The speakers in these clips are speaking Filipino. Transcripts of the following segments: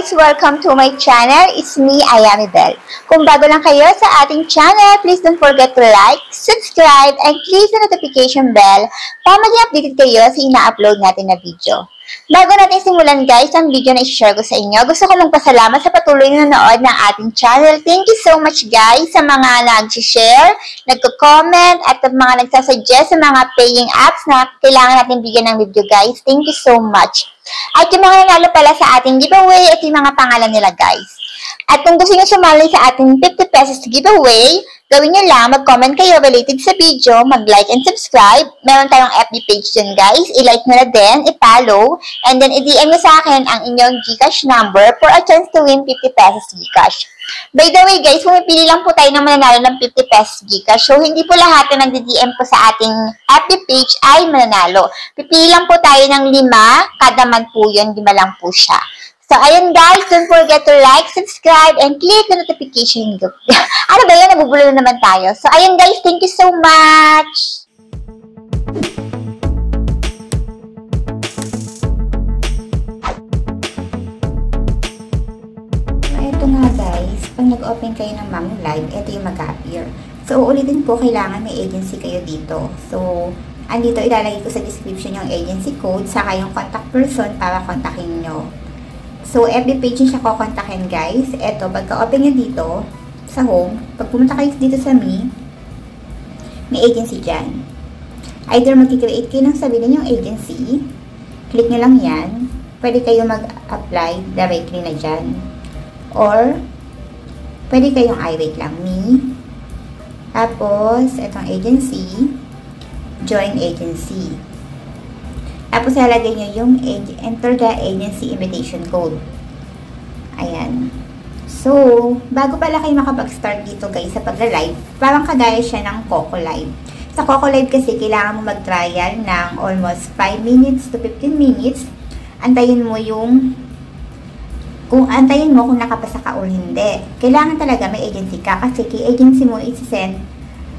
guys! Welcome to my channel. It's me, Ayami Bell. Kung bago lang kayo sa ating channel, please don't forget to like, subscribe, and click the notification bell para maging updated kayo sa ina-upload natin na video. Bago natin simulan guys ang video na i-share ko sa inyo, gusto ko magpasalamat sa patuloy na nanood ng ating channel. Thank you so much guys sa mga nag-share, nagko-comment, at mga nagsasuggest sa mga paying apps na kailangan natin bigyan ng video guys. Thank you so much. At yung mga nanalo pala sa ating giveaway, ito yung mga pangalan nila guys. At kung gusto nyo sumali sa ating 50 pesos giveaway, gawin nyo lang, mag-comment kayo related sa video, mag-like and subscribe. Meron tayong FB page din guys, i-like nyo na din, i-follow, and then i-DM nyo sa akin ang inyong Gcash number for a chance to win 50 pesos Gcash. By the way guys, pumipili lang po tayo ng mananalo ng 50 pesos Gcash. So, hindi po lahat na nag-DM po sa ating FB page ay mananalo. Pipili lang po tayo ng 5, kada month po yun, 5 lang po siya. So, ayun guys, don't forget to like, subscribe, and click the notification. Ano ba yan? Nabubulo na naman tayo. So, ayun guys, thank you so much! Ito nga guys, pag nag-open kayo ng Mamo Live, ito yung mag-appear. So, uulitin po, kailangan may agency kayo dito. So, andito ilalagay ko sa description yung agency code, saka yung contact person para kontakin nyo. So, FB page nyo siya kukontakin guys. Eto, pagka-open nyo dito, sa home, pag pumunta kayo dito sa me, may agency dyan. Either mag-create kayo ng sarili yung agency, click nyo lang yan, pwede kayo mag-apply directly na dyan. Or, pwede kayong wait lang, me, tapos, etong agency, join agency. Tapos, lalagay nyo yung enter the agency invitation code. Ayan. So, bago pala kayo makapag-start dito guys sa pagla-live, parang kagaya siya ng Coco Live. Sa Coco Live kasi, kailangan mo mag-trial ng almost 5 minutes to 15 minutes. Antayin mo kung nakapasa ka o hindi. Kailangan talaga may agency ka kasi kay agency mo isi-send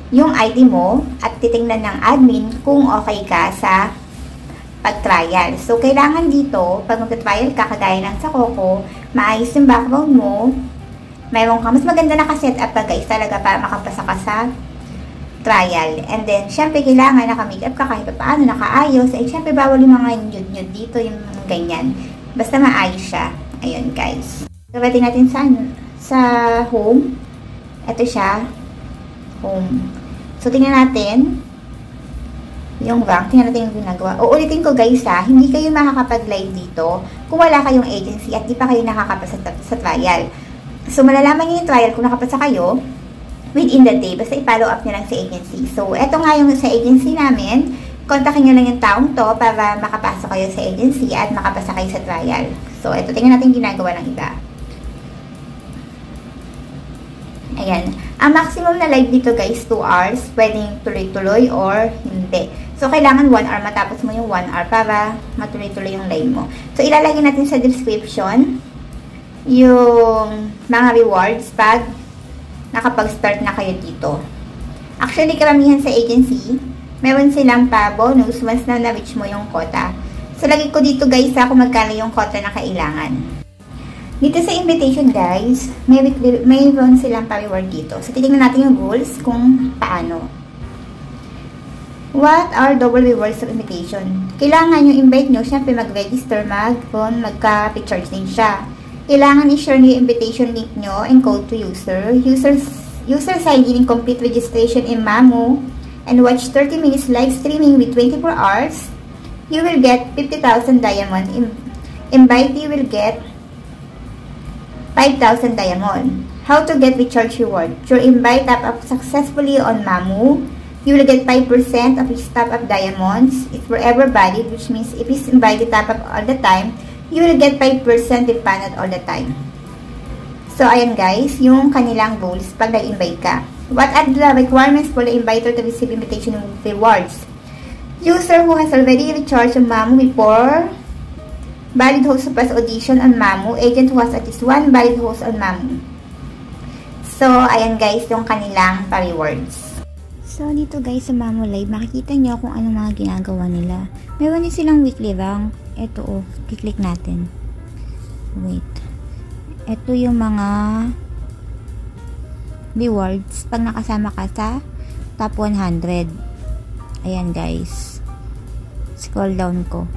yung ID mo at titingnan ng admin kung okay ka sa pag-trial. So, kailangan dito, pag mag-trial ka, kagaya ng sa Coco, maayos yung background mo, mayroon ka, mas maganda na ka-setup pa guys talaga para makapasa ka sa trial. And then, syempre, kailangan naka-makeup ka kahit paano, nakaayos. And syempre, bawal yung mga nude-nude dito, yung ganyan. Basta maayos siya. Ayun guys. Gawin natin sa home. Ito siya. Home. So, tingnan natin yung rank. Tingnan natin yung ginagawa. Uulitin ko guys hindi kayo makakapag-live dito kung wala kayong agency at di pa kayo nakakapasa sa trial. So, malalaman nyo yung trial kung nakapasa kayo within the day. Basta i-follow up nyo lang sa agency. So, eto nga yung sa agency namin. Kontakin nyo lang yung taong to para makapasok kayo sa agency at makapasa kayo sa trial. So, eto. Tingnan natin yung ginagawa ng iba. Ayan. Ang maximum na live dito guys, 2 hours. Pwedeng tuloy-tuloy or hindi. So, kailangan 1 hour. Matapos mo yung 1 hour para matuloy-tuloy yung live mo. So, ilalagay natin sa description yung mga rewards pag nakapag-start na kayo dito. Actually, karamihan sa agency, meron silang pa-bonus once na na-reach mo yung quota. So, lagi ko dito guys kung magkano yung quota na kailangan. Dito sa invitation guys, mayroon silang pa-reward dito. So, titignan natin yung rules kung paano. What are double rewards of invitation? Kailangan yung invite nyo, syempre mag-register, magka-pictures din siya. Kailangan i-share nyo yung invitation link nyo and code to user. User sign in complete registration in Mamo and watch 30 minutes live streaming with 24 hours. You will get 50,000 diamond. Invite, you will get 5,000 diamond. How to get recharge reward? Your invite top up successfully on Mamo. You will get 5% of his top up diamonds. It's forever valid, which means if he's invited top up all the time, you will get 5% refunded all the time. So, ayan guys, yung kanilang rules pag nag-invite ka. What are the requirements for the inviter to receive invitation rewards? User who has already recharged on Mamo before, valid host of past audition on Mamo, agent who has at least 1 valid host on Mamo. So, ayan guys, yung kanilang pa-rewards. So, dito guys sa Mamo Live, makikita nyo kung ano mga ginagawa nila. Meron din silang weekly rank. Ito kiklik natin. Wait. Ito yung mga rewards pag nakasama ka sa top 100. Ayan guys. Scroll down ko.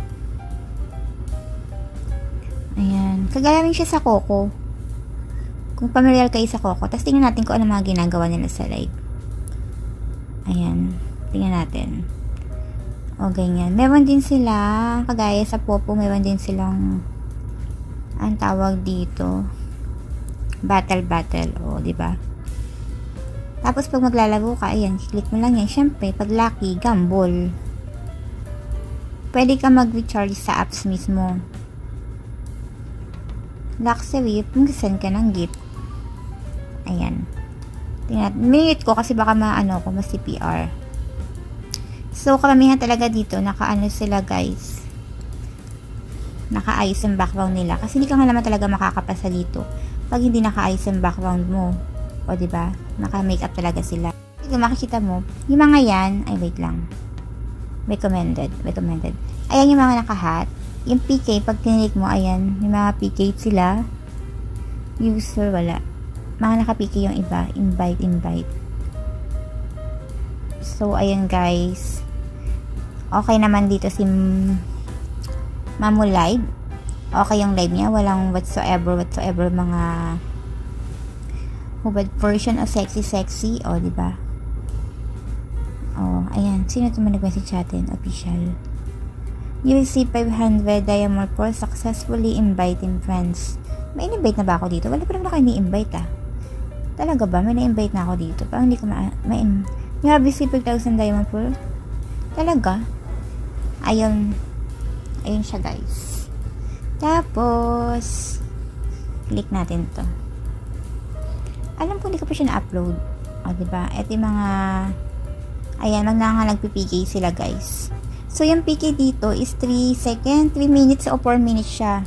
Ayan. Kagaya rin siya sa Coco. Kung familiar kayo sa Coco. Tapos tingnan natin kung ano mga ginagawa nila sa live. Ayan. Tingnan natin. O ganyan. Meron din sila, kagaya sa Popo, meron din silang ang tawag dito. Battle. O, diba? Tapos pag maglalaro ka, ayan, click mo lang yan. Syempre, pag lucky, gamble. Pwede ka mag-recharge sa apps mismo. Luxury, mag-send ka ng gift. Ayan. Tingnan, minute ko kasi baka maano ko, ma-CPR. So, karamihan talaga dito, nakaano sila guys. Nakaayos ang background nila. Kasi hindi ka nga naman talaga makakapasa dito. Pag hindi nakaayos ang background mo. O, diba? Naka-makeup talaga sila. Kung makikita mo, yung mga yan, ay wait lang. Recommended. Ayan yung mga naka-hat. Yung PK, pag tinilik mo, ayan, yung mga PK sila. User, wala. Mga naka-PK yung iba. Invite. So, ayan guys. Okay naman dito si Mamu Live. Okay yung live niya. Walang whatsoever mga hubad version of sexy. O, diba? O, ayan. Sino ito man nag-message natin? Official. You receive 500 diamond for successfully inviting friends. May in-invite na ba ako dito? Wala pa rin ako ni-invite Talaga ba? May na-invite na ako dito. Parang hindi ko you have received 5,000 diamond for? Talaga? Ayun siya guys. Tapos click natin to. Alam ko hindi ko pa siya na-upload. O, diba? Ito yung mga ayan, nagpipigay sila guys. So, yung PK dito is 3 seconds, 3 minutes o 4 minutes siya.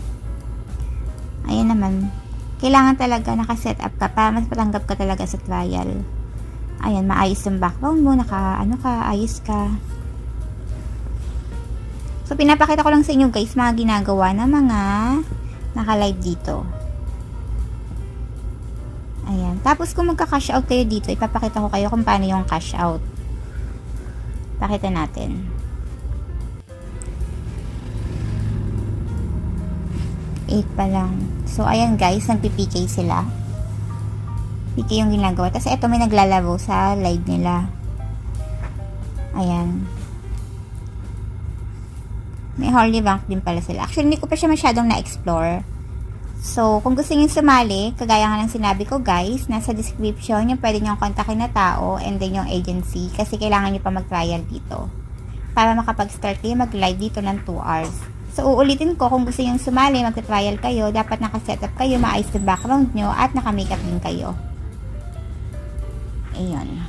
Ayan naman. Kailangan talaga naka-set up ka para mas patanggap ka talaga sa trial. Ayan, maayos yung background mo, ayos ka. So, pinapakita ko lang sa inyo guys, mga ginagawa ng mga naka-live dito. Ayan. Tapos, kung magka-cash out kayo dito, ipapakita ko kayo kung paano yung cash out. Pakita natin. Pa lang. So, ayan guys, nagpi-PK sila. PK yung ginagawa. Tapos, ito may naglalaro sa live nila. Ayan. May Holy Rank din pala sila. Actually, hindi ko pa siya masyadong na-explore. So, kung gusto nyo sumali, kagaya nga ng sinabi ko guys, nasa description yung pwede nyo kontakin na tao and then yung agency kasi kailangan nyo pa mag-trial dito. Para makapag-start kayo mag-live dito ng 2 hours. So, uulitin ko, kung gusto nyo sumali, mag-trial kayo, dapat naka-setup kayo, maayos yung background nyo, at naka-makeup din kayo. Ayan.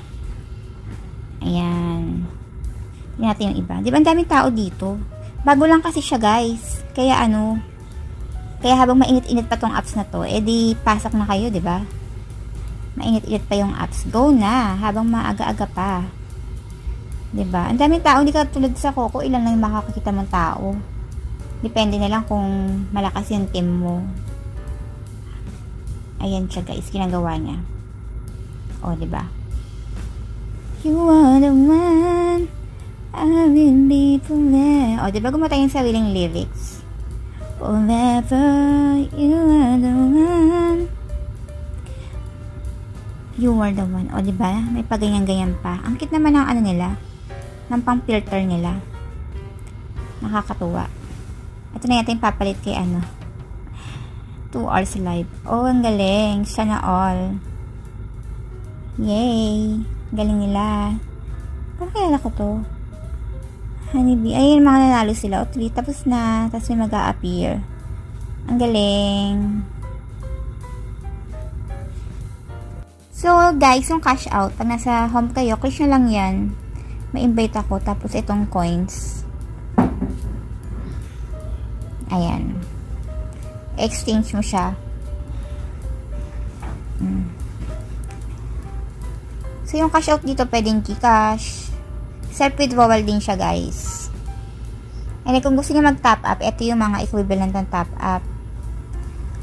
Tingnan natin yung iba. Di ba ang daming tao dito? Bago lang kasi siya guys. Kaya habang mainit-init pa tong apps na to, edi pasok na kayo, di ba? Mainit-init pa yung apps. Go na, habang maaga-aga pa. Di ba? Ang daming tao, hindi ka tulad sa Coco, ilan lang yung makakakita mong tao. Depende na lang kung malakas yung team mo. Ayan siya guys, ginagawa niya. O, di ba? You are the one I will be forever. O, di ba gumatay yung sariling lyrics? Forever, you are the one. You are the one. O, diba? May paganyan-ganyan pa. Ang cute naman ng ano nila. Ng pang-filter nila. Nakakatuwa. Ito na yata yung papalit kay 2 hours live. Oh, ang galing. Sana all. Yay. Galing nila. Parang kailan ko to? Honeybee. Ayun, mga nanalo sila. O, tapos na. Tapos may mag-a-appear. Ang galing. So, guys, yung cash out, pag nasa home kayo, click nyo lang yan. May invite ako. Tapos, itong coins. Ayan. Exchange mo siya. So, yung cash out dito, pwedeng Gcash. Self-withdrawal din siya, guys. And kung gusto niyo mag-top up, ito yung mga equivalent ng top up.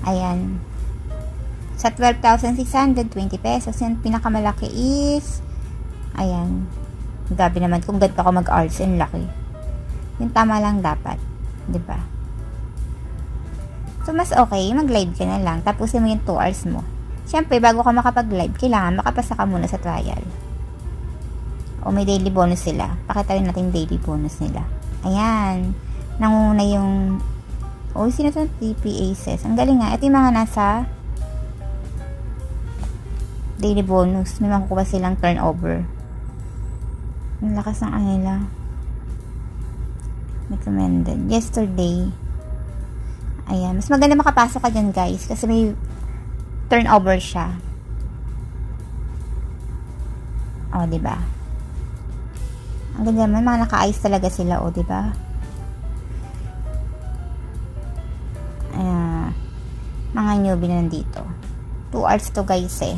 Ayan. Sa 12,620 pesos. Yung pinakamalaki is, ayan. Gabi naman kung ganito ako mag-arts and laki. Yung tama lang dapat. Diba? So, mas okay, mag-live ka na lang. Tapusin mo yung 2 hours mo. Siyempre, bago ka makapag-live, kailangan makapasa ka muna sa trial. O may daily bonus sila. Pakita rin natin daily bonus nila. Ayan. Nanguna yung sino ito? TP Aces. Ang galing nga. Ito yung mga nasa daily bonus. May makukuha silang turnover. Ang lakas ng nila. Recommended. Yesterday. Ayan. Mas maganda makapasok ka dyan, guys. Kasi may turnover siya. O, diba? Ang ganda naman. Mga naka-ayos talaga sila. O, diba? Ayan. Mga newbie na nandito. 2 hours to, guys, eh.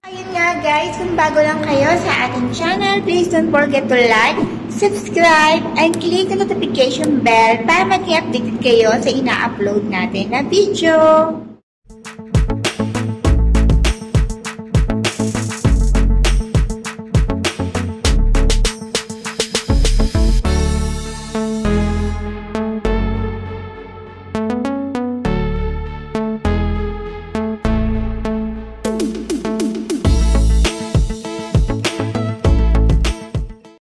Ayun nga guys, kung bago lang kayo sa ating channel, please don't forget to like, subscribe, and click the notification bell para mag-updated kayo sa ina-upload natin na video.